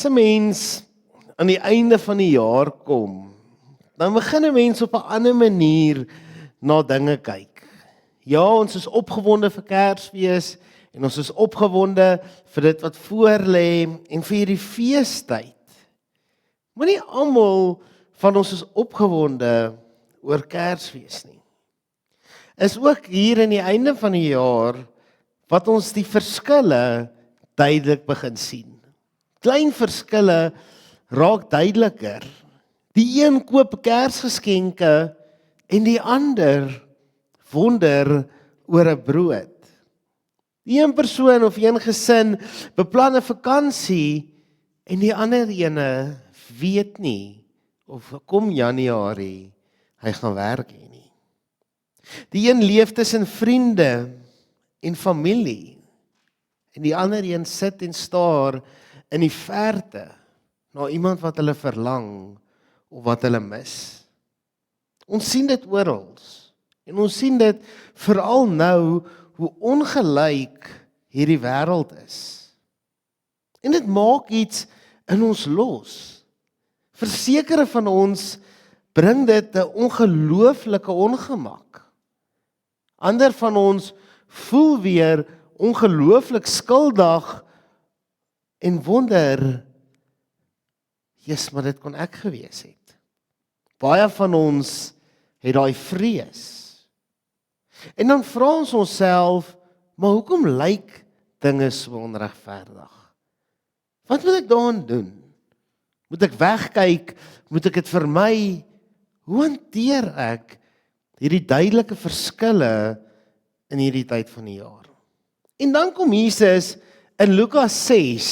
As 'n mens aan die einde van die jaar kom, dan begin 'n mens op 'n ander manier na dinge kyk. Ja, ons is opgewonde vir Kersfees en ons is opgewonde vir dit wat voor lê en vir hierdie feestyd. Maar nie almal van ons is opgewonde oor Kersfees nie. Is ook hier in die einde van die jaar wat ons die verskille duidelik begin sien. Klein verskille raak duideliker. Die een koop Kersgeskenke en die ander wonder oor 'n brood. Die een persoon of een gesin beplan 'n vakansie en die ander ene weet nie of kom Januarie hy gaan werk hê nie. Die een leef tussen vriende en familie en die ander een sit en staar in die verte na iemand wat hulle verlang of wat hulle mis. Ons sien dit oral en ons sien dit veral nou hoe ongelyk hierdie wêreld is. En dit maak iets in ons los. Vir sekere van ons bring dit 'n ongelooflike ongemak. Ander van ons voel weer ongelooflik skuldig en wonder, Jesus, maar dit kon ek gewees het. Baie van ons het daai vrees. En dan vra ons onsself, maar hoekom lyk dinge so onregverdig? Wat moet ek daaraan doen? Moet ek wegkyk? Moet ek dit vermy? Hoe hanteer ek hierdie duidelike verskille in hierdie tyd van die jaar? En dan kom Jesus in Lukas 6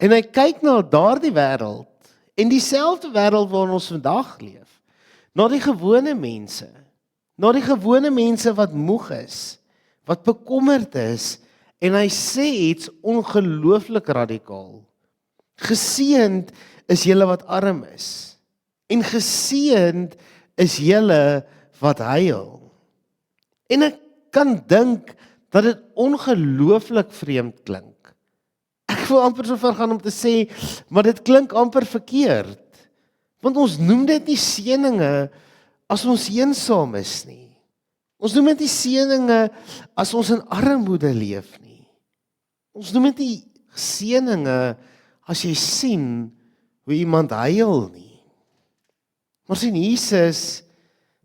en hy kyk na daardie wêreld en dieselfde wêreld waarin ons vandag leef. Na die gewone mense. Na die gewone mense wat moeg is, wat bekommerd is en hy sê iets ongelooflik radikaal. Geseënd is julle wat arm is en geseënd is julle wat huil. En ek kan dink dat dit ongelooflik vreemd klink. Ek wil amper so ver gaan om te sê, maar dit klink amper verkeerd. Want ons noem dit nie seëninge as ons eensaam is nie. Ons noem dit nie seëninge as ons in armoede leef nie. Ons noem dit nie seëninge as jy sien hoe iemand huil nie. Maar sien, Jesus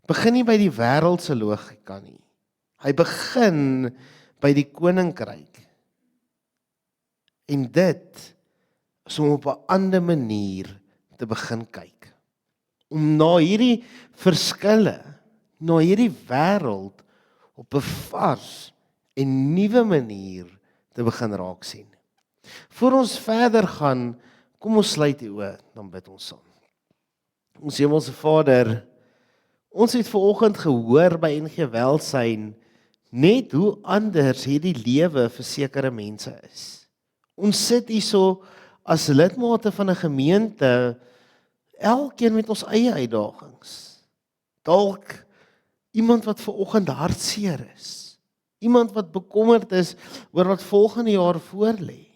begin nie by die wêreldse logika nie. Hy begin by die koninkryk. En dit is om op 'n ander manier te begin kyk. Om na hierdie verskille, na hierdie wêreld op 'n vars en nuwe manier te begin raak sien. Voor ons verder gaan, kom ons sluit die oë, dan bid ons saam. Ons Hemelse Vader, ons het vanoggend gehoor by NG Welsyn net hoe anders hierdie lewe vir sekere mense is. Ons sit hierso as lidmate van 'n gemeente, elkeen met ons eie uitdagings. Dalk iemand wat vanoggend hartseer is. Iemand wat bekommerd is oor wat volgende jaar voorlê.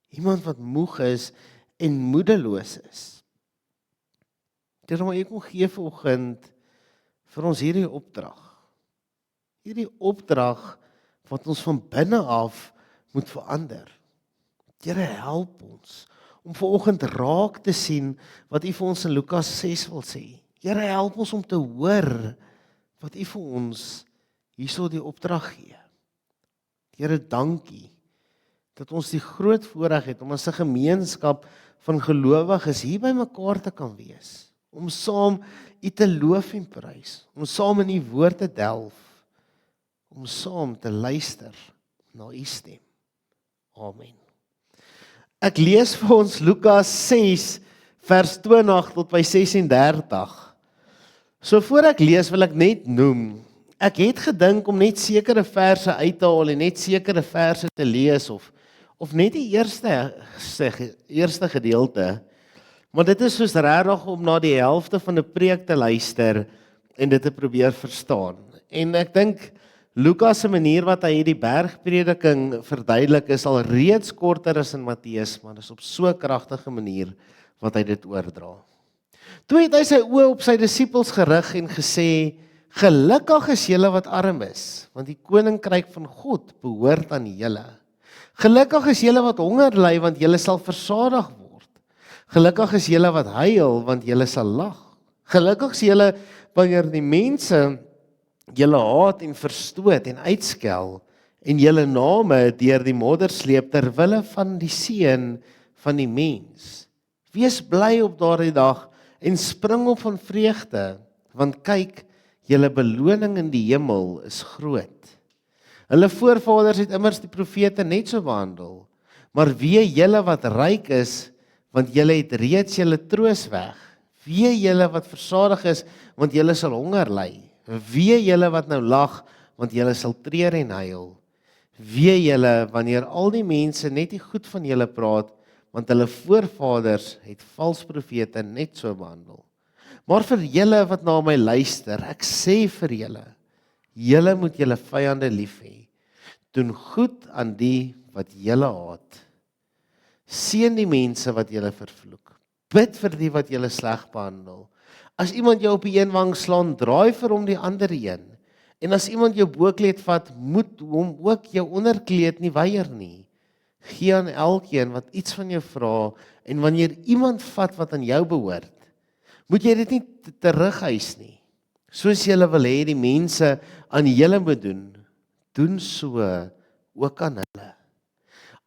Iemand wat moeg is en moedeloos is. Here, maar U kom gee vanoggend vir ons hierdie opdrag. Hierdie opdrag wat ons van binne af moet verander. Here, help ons om vanoggend raak te sien wat U vir ons in Lukas 6 wil sê. Here, help ons om te hoor wat U vir ons hierso die opdrag gee. Here, dankie dat ons die groot voorreg het om as 'n gemeenskap van gelowiges hier by mekaar te kan wees. Om saam U te loof en prys. Om saam in U woord te delf. Om saam te luister na U stem. Amen. Ek lees vir ons Lukas 6 vers 20 tot by 36. So voor ek lees wil ek net noem, ek het gedink om net sekere verse uit te haal en net sekere verse te lees of net die eerste gedeelte. Maar dit is soos regtig om na die helfte van 'n preek te luister en dit te probeer verstaan. En ek dink Lukas se manier wat hy hierdie bergprediking verduidelik is al reeds korter as in Matteus, maar dis op so 'n kragtige manier wat hy dit oordra. Toe het hy sy oë op sy disippels gerig en gesê, gelukkig is julle wat arm is, want die koninkryk van God behoort aan julle. Gelukkig is julle wat honger ly, want julle sal versadig word. Gelukkig is julle wat huil, want julle sal lag. Gelukkig is julle wanneer die mense julle haat en verstoot en uitskel en julle name deur die modder sleep ter wille van die seun van die mens. Wees bly op daardie dag en spring op van vreugde, want kyk, julle beloning in die hemel is groot. Hulle voorvaders het immers die profete net so behandel, maar wee julle wat ryk is, want julle het reeds julle troos weg. Wee julle wat versadig is, want julle sal honger ly. Wee julle wat nou lag, want julle sal treur en huil. Wee julle wanneer al die mense net die goed van julle praat, want hulle voorvaders het vals profete net so behandel. Maar vir julle wat na my luister, ek sê vir julle, julle moet julle vyande lief hê. Doen goed aan die wat julle haat. Seën die mense wat julle vervloek. Bid vir die wat julle sleg behandel. As iemand jou op die een wang slaan, draai vir hom die ander een. En as iemand jou bokleed vat, moet hom ook jou onderkleed nie weier nie. Gee aan elkeen wat iets van jou vra, en wanneer iemand vat wat aan jou behoort, moet jy dit nie terugeis nie. Soos julle wil hê die mense aan julle moet doen, doen so ook aan hulle.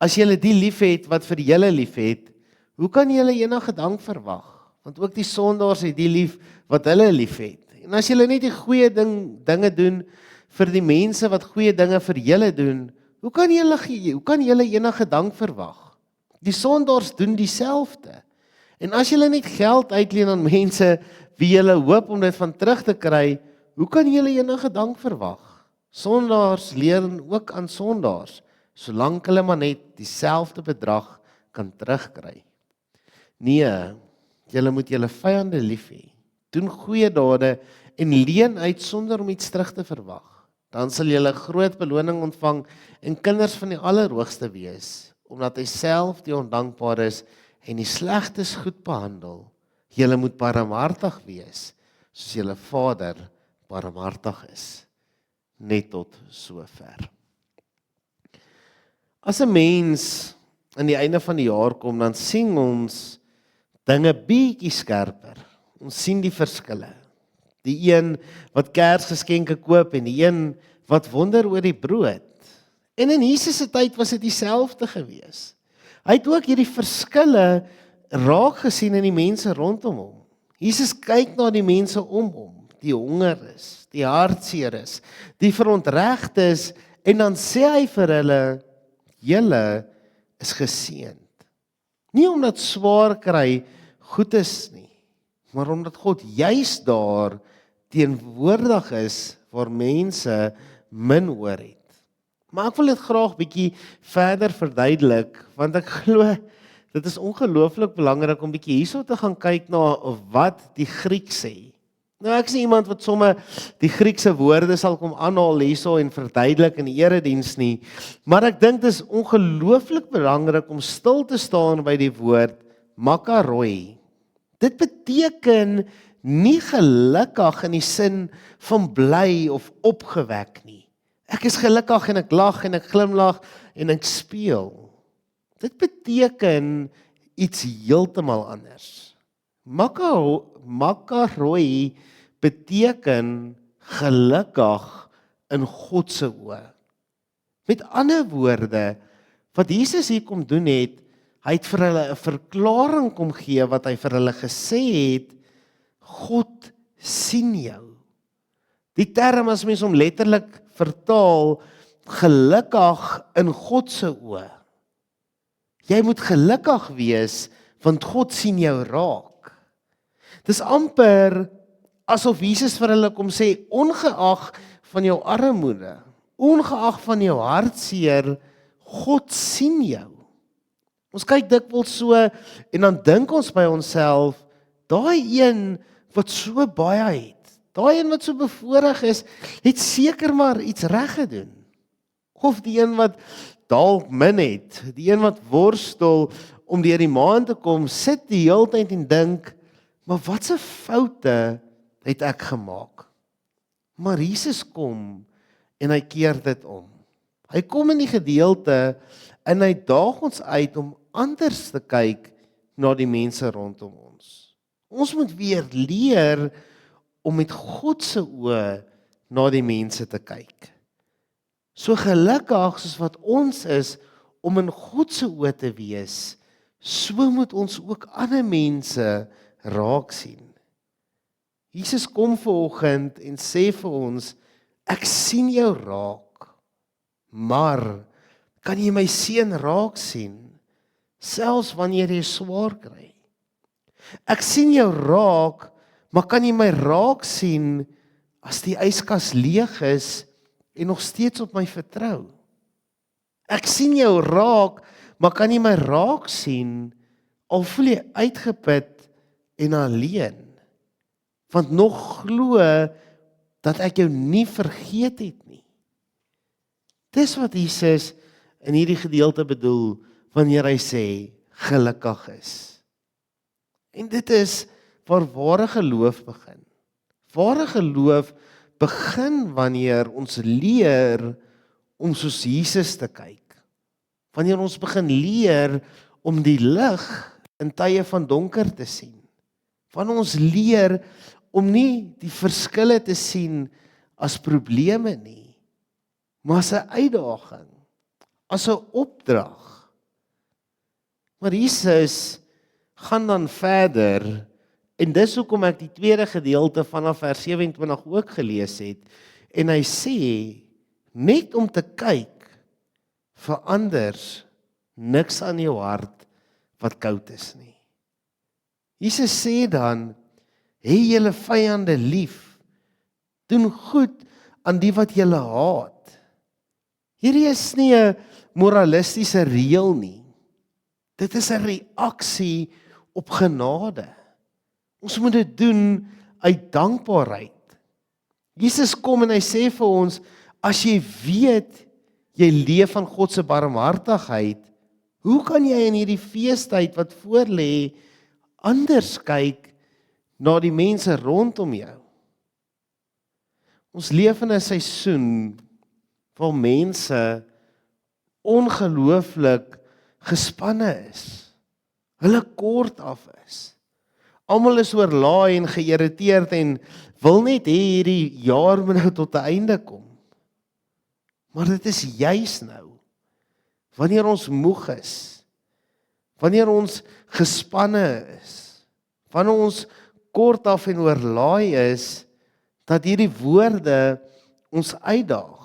As julle die liefhet wat vir julle liefhet, hoe kan julle enige dank verwag? Want ook die sondaars het die lief wat hulle liefhet. En as julle net die goeie dinge doen vir die mense wat goeie dinge vir julle doen, hoe kan julle enige dank verwag? Die sondaars doen dieselfde. En as julle net geld uitleen aan mense wie julle hoop om dit van terug te kry, hoe kan julle enige dank verwag? Sondaars leer ook aan sondaars, solank hulle maar net dieselfde bedrag kan terugkry. Nee, julle moet julle vyande lief hê. Doen goeie dade en leen uit sonder om iets terug te verwag. Dan sal julle groot beloning ontvang en kinders van die Allerhoogste wees, omdat hy self die ondankbaar is en die slegtes goed behandel. Julle moet barmhartig wees, soos julle Vader barmhartig is. Net tot sover. As 'n mens aan die einde van die jaar kom, dan sien ons dinge bietjie skerper. Ons sien die verskille. Die een wat Kersgeskenke koop en die een wat wonder oor die brood. En in Jesus se tyd was dit dieselfde gewees. Hy het ook hierdie verskille raak gesien in die mense rondom hom. Jesus kyk na die mense om hom, die honger is, die hartseer is, die verontregd is, en dan sê hy vir hulle, julle is geseënd. Nie omdat swaar kry goed is nie, maar omdat God juis daar teenwoordig is waar mense min oor het. Maar ek wil dit graag bietjie verder verduidelik, want ek glo dit is ongelooflik belangrik om bietjie hierso te gaan kyk na wat die Griek sê. Nou ek is nie iemand wat sommer die Griekse woorde sal kom aanhaal hierso en verduidelik in die erediens nie, maar ek dink dit is ongelooflik belangrik om stil te staan by die woord makaroi. Dit beteken nie gelukkig in die sin van bly of opgewek nie. Ek is gelukkig en ek lag en ek glimlag en ek speel. Dit beteken iets heeltemal anders. Makaroi beteken gelukkig in God se oë. Met ander woorde, wat Jesus hier kom doen het, hy het vir hulle 'n verklaring kom gee wat hy vir hulle gesê het, God sien jou. Die term as mens hom letterlik vertaal, gelukkig in God se oë. Jy moet gelukkig wees, want God sien jou raak. Dis amper asof Jesus vir hulle kom sê, ongeag van jou armoede, ongeag van jou hartseer, God sien jou. Ons kyk dikwels so, en dan dink ons by onsself, daai een wat so baie het, Daai een wat so bevoorreg is, het seker maar iets reg gedoen. Of die een wat dalk min het, die een wat worstel om deur die maand te kom, sit die hele tyd en dink, maar watse foute het ek gemaak? Maar Jesus kom en hy keer dit om. Hy kom in die gedeelte en hy daag ons uit om anders te kyk na die mense rondom ons. Ons moet weer leer om met God se oë na die mense te kyk. So gelukkig soos wat ons is om in God se oë te wees, so moet ons ook ander mense raak sien. Jesus kom vanoggend en sê vir ons, ek sien jou raak, maar kan jy my seun raak sien, selfs wanneer jy swaar kry? Ek sien jou raak, maar kan jy my raak sien as die yskas leeg is en nog steeds op my vertrou? Ek sien jou raak, maar kan jy my raak sien al voel jy uitgeput en alleen? Want nog glo dat ek jou nie vergeet het nie. Dis wat Jesus in hierdie gedeelte bedoel wanneer hy sê gelukkig is. En dit is waar ware geloof begin. Ware geloof begin wanneer ons leer om soos Jesus te kyk. Wanneer ons begin leer om die lig in tye van donker te sien. Wanneer ons leer om nie die verskille te sien as probleme nie, maar as 'n uitdaging, as 'n opdrag. Maar Jesus gaan dan verder, en dis hoekom ek die tweede gedeelte vanaf vers 27 ook gelees het, en hy sê, net om te kyk, verander niks aan jou hart wat koud is nie. Jesus sê dan, hê julle vyande lief, doen goed aan die wat julle haat. Hierdie is nie 'n moralistiese reël nie. Dit is 'n reaksie op genade. Ons moet dit doen uit dankbaarheid. Jesus kom en hy sê vir ons, as jy weet, jy leef van God se barmhartigheid, hoe kan jy in hierdie feestyd wat voorlê, anders kyk na die mense rondom jou? Ons leef in 'n seisoen waar mense ongelooflik gespanne is. Hulle kort af is. Almal is oorlaai en geïrriteerd en wil net hê hierdie jaar moet nou tot 'n einde kom. Maar dit is juis nou, wanneer ons moeg is, wanneer ons gespanne is, wanneer ons kort af en oorlaai is, dat hierdie woorde ons uitdaag.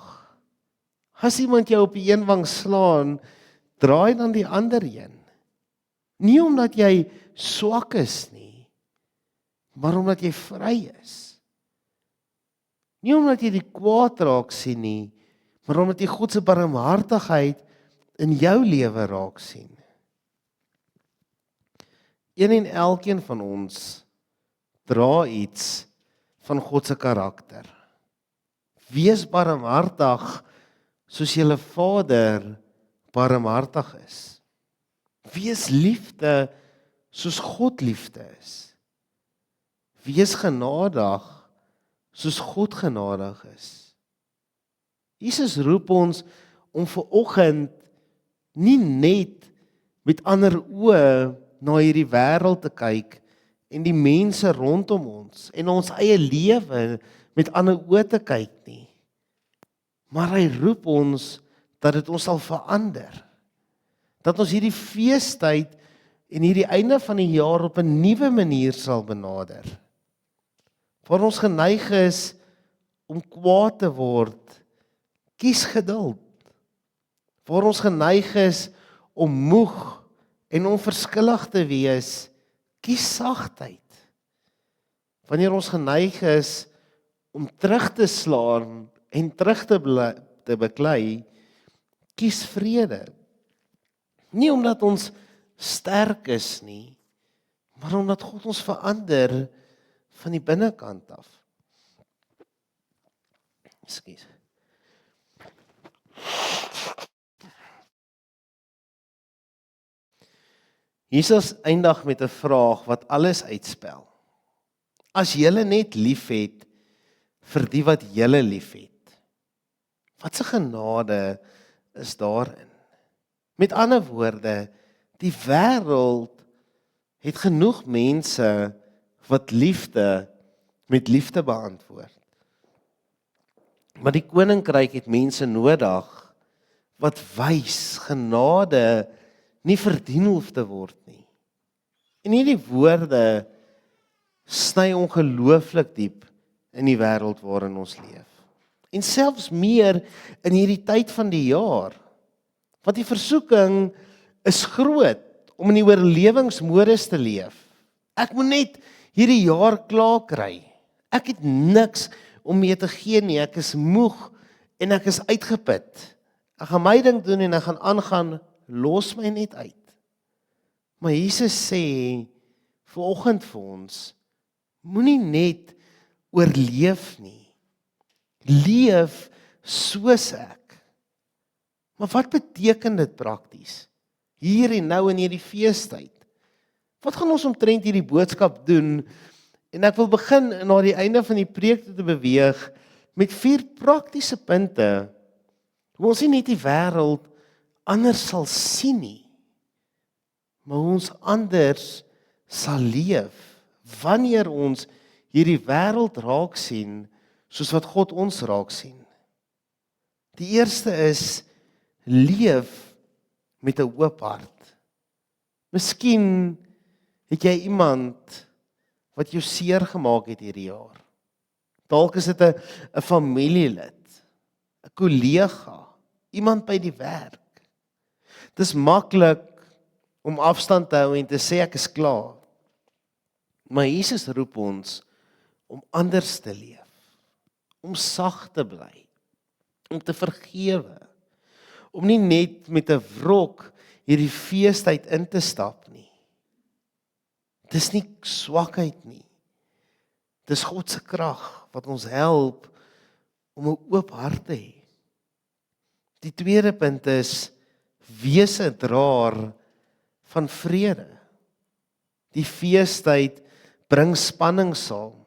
As iemand jou op die een wang slaan, draai dan die ander een. Nie omdat jy swak is nie, maar omdat jy vry is. Nie omdat jy die kwaad raak sien nie, maar omdat jy God se barmhartigheid in jou lewe raak sien. Een en elkeen van ons dra iets van God se karakter. Wees barmhartig soos julle Vader barmhartig is. Wees liefde soos God liefde is. Wees genadig soos God genadig is. Jesus roep ons om vanoggend nie net met ander oë na hierdie wêreld te kyk en die mense rondom ons en ons eie lewe met ander oë te kyk nie. Maar hy roep ons dat dit ons sal verander. Dat ons hierdie feestyd en hierdie einde van die jaar op 'n nuwe manier sal benader. Waar ons geneig is om kwaad te word, kies geduld. Waar ons geneig is om moeg en onverskillig te wees, kies sagtheid. Wanneer ons geneig is om terug te slaan en terug te beklei, kies vrede. Nie omdat ons sterk is nie, maar omdat God ons verander van die binnekant af. Ekskuus. Jesus eindig met 'n vraag wat alles uitspel. As julle net liefhet vir die wat julle liefhet, wat 'n genade is daarin? Met ander woorde, die wêreld het genoeg mense wat liefde met liefde beantwoord. Maar die koninkryk het mense nodig wat wys genade nie verdien hoef te word nie. En hierdie woorde sny ongelooflik diep in die wêreld waarin ons leef. En selfs meer in hierdie tyd van die jaar. Want die versoeking is groot om in die oorlewingsmodus te leef. Ek moet net hierdie jaar klaar kry. Ek het niks om mee te gee nie. Ek is moeg en ek is uitgeput. Ek gaan my ding doen en ek gaan aangaan, los my net uit. Maar Jesus sê vanoggend vir ons, moenie net oorleef nie. Leef soos ek. Maar wat beteken dit prakties? Hier en nou in hierdie feestyd. Wat gaan ons omtrent hierdie boodskap doen? En ek wil begin na die einde van die preek te beweeg met 4 praktiese punte hoe ons nie net die wêreld anders sal sien nie, maar hoe ons anders sal leef wanneer ons hierdie wêreld raak sien soos wat God ons raak sien. Die eerste is leef met 'n oop hart. Miskien het jy iemand wat jou seer gemaak het hierdie jaar. Dalk is dit 'n familielid, 'n kollega, iemand by die werk. Dis maklik om afstand te hou en te sê ek is klaar. Maar Jesus roep ons om anders te leef, om sag te bly, om te vergewe, om nie net met 'n wrok hierdie feestyd in te stap nie. Dis nie swakheid nie. Dis God se krag wat ons help om 'n oop hart te hê. Die tweede punt is wees 'n draer van vrede. Die feestyd bring spanning saam.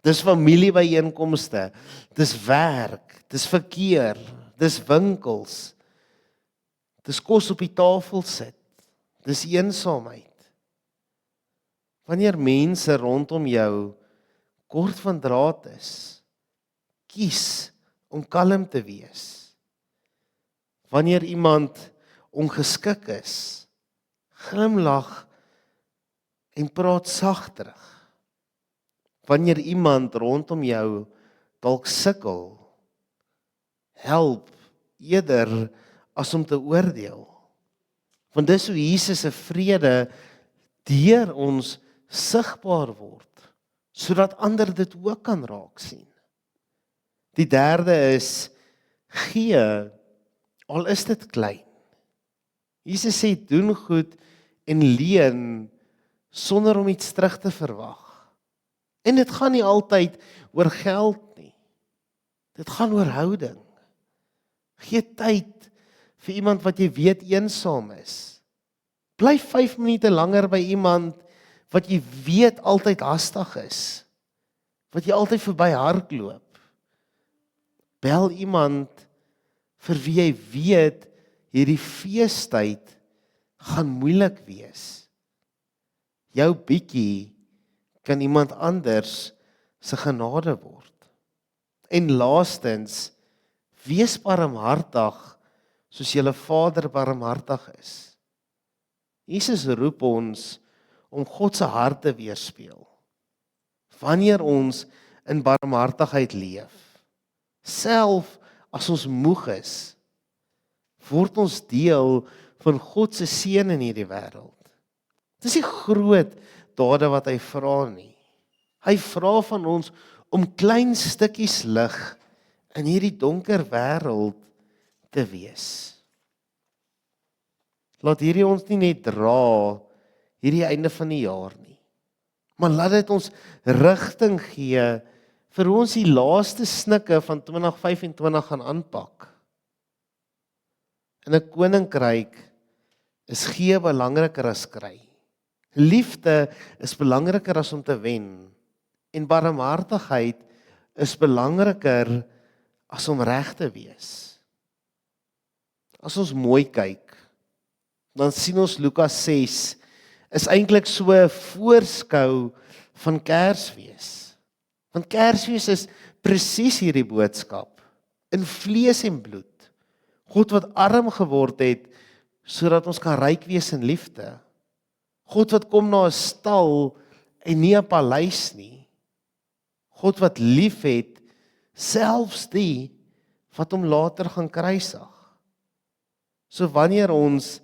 Dis familiebyeenkomste, dis werk, dis verkeer, dis winkels. Dis kos op die tafel sit. Dis eensaamheid. Wanneer mense rondom jou kort van draad is, kies om kalm te wees. Wanneer iemand ongeskik is, glimlag en praat sag terug. Wanneer iemand rondom jou dalk sukkel, help eerder as om te oordeel. Want dis hoe Jesus se vrede deur ons sigbaar word, sodat ander dit ook kan raak sien. Die derde is gee, al is dit klein. Jesus sê doen goed en leen sonder om iets terug te verwag. En dit gaan nie altyd oor geld nie. Dit gaan oor houding. Gee tyd vir iemand wat jy weet eensaam is. Bly 5 minute langer by iemand wat jy weet altyd hastig is. Wat jy altyd verby hardloop. Bel iemand vir wie jy weet hierdie feestyd gaan moeilik wees. Jou bietjie kan iemand anders se genade word. En laastens, wees barmhartig soos julle Vader barmhartig is. Jesus roep ons om God se hart te weerspieël. Wanneer ons in barmhartigheid leef, self as ons moeg is, word ons deel van God se seën in hierdie wêreld. Dis nie groot dade wat hy vra nie. Hy vra van ons om klein stukkies lig in hierdie donker wêreld te wees. Laat hierdie ons nie net dra hierdie einde van die jaar nie, maar laat dit ons rigting gee vir ons die laaste snikke van 2025 gaan aanpak. In 'n koninkryk is gee belangriker as kry. Liefde is belangriker as om te wen. En barmhartigheid is belangriker as om reg te wees. As ons mooi kyk, dan sien ons Lukas 6 is eintlik so 'n voorskou van Kersfees. Want Kersfees is presies hierdie boodskap, in vlees en bloed. God wat arm geword het, sodat ons kan ryk wees in liefde. God wat kom na 'n stal en nie 'n paleis nie. God wat lief het, selfs die wat hom later gaan kruisig. So wanneer ons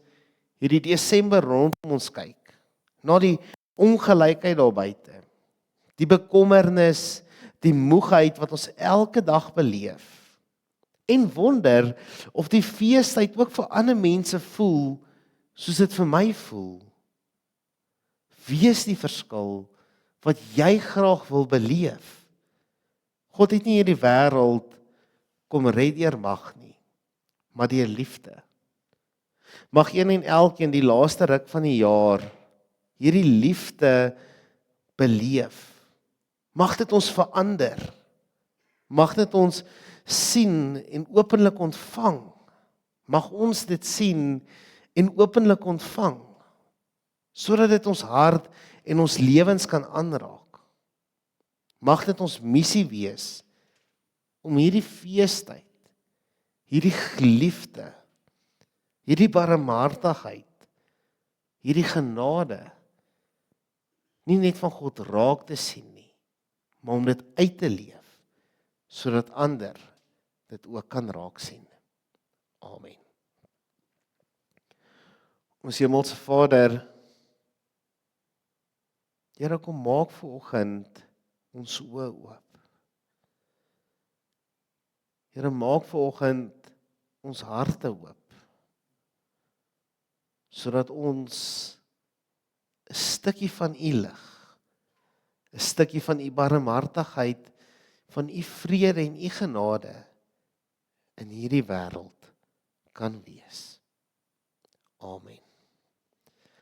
hierdie Desember rondom ons kyk, na die ongelykheid daar buite, die bekommernis, die moegheid wat ons elke dag beleef, en wonder of die feestyd ook vir ander mense voel, soos dit vir my voel. Wie is die verskil wat jy graag wil beleef? God het nie hierdie wêreld kom red deur mag nie, maar deur liefde. Mag een en elkeen die laaste ruk van die jaar hierdie liefde beleef. Mag dit ons verander. Mag dit ons sien en openlik ontvang. Mag ons dit sien en openlik ontvang, sodat dit ons hart en ons lewens kan aanraak. Mag dit ons missie wees om hierdie feestyd, hierdie geliefde, hierdie barmhartigheid, hierdie genade, nie net van God raak te sien nie, maar om dit uit te leef, sodat ander dit ook kan raak sien. Amen. Ons Hemelse Vader, Here, kom maak vanoggend ons oë oop. Here, maak vanoggend ons harte oop, sodat ons 'n stukkie van U lig, 'n stukkie van U barmhartigheid, van U vrede en U genade in hierdie wêreld kan wees. Amen.